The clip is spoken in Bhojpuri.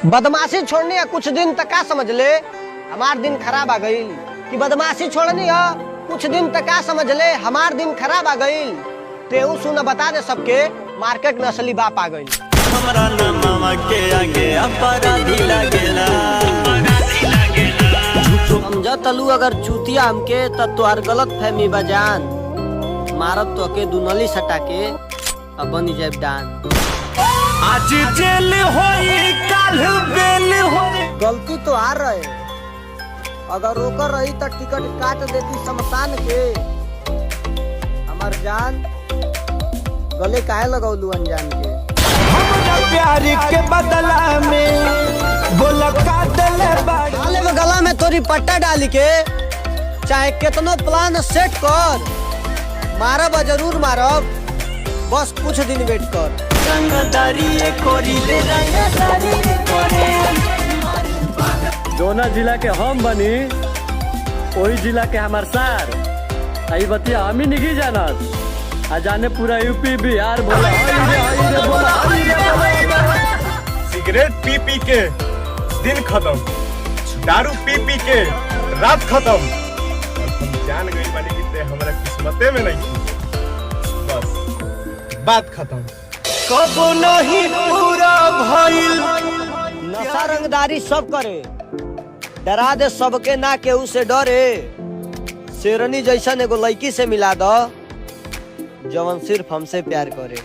बदमाशी छोड़नी है कुछ दिन तक, का समझ ले हमार दिन खराब आ गई। कि बदमाशी छोड़नी है कुछ दिन तक, का समझ ले हमार दिन खराब आ गई। तेऊ सुन बता दे सबके, मार्केट में असली बाप आ गई। हमरा नामवा के आगे अपराधी लागेला। समझ तलू अगर चूतिया हमके त तोहार गलत फहमी बजान, मारत तो के दुनली सटा के अब बनी जाए डान। आज जेल होई कल बेल होई। गलती तो आ रहे, अगर रोकर रही तो टिकट काट देती शमशान के। हमार जान गले काहे लगौलू अनजान के। हमरा प्यार के बदला में बोला काटल डाले में गला में तोरी पट्टा डाली के, चाहे कितनो प्लान सेट कर, मारब जरूर मारब, बस कुछ दिन वेट कर। रंगदारी कोरी ले रंगदारी कोरे। जोना जिला के हम बनी वही जिला के हमार सार आई बतिया हम ही नहीं जानत, आ जाने पूरा यूपी बिहार बोला सिगरेट पी पी के दिन खत्म, दारू पी पी के रात खत्म। और हम जान गई बानी कि ते हमरा किस्मते में नहीं थी। बस बात खत्म। कब नहीं पूरा भइल। नशा रंगदारी सब करे, डरा दे सबके, ना केहू से डरे। शेरनी जैसन एगो लड़की से मिला दो जवन सिर्फ हमसे प्यार करे।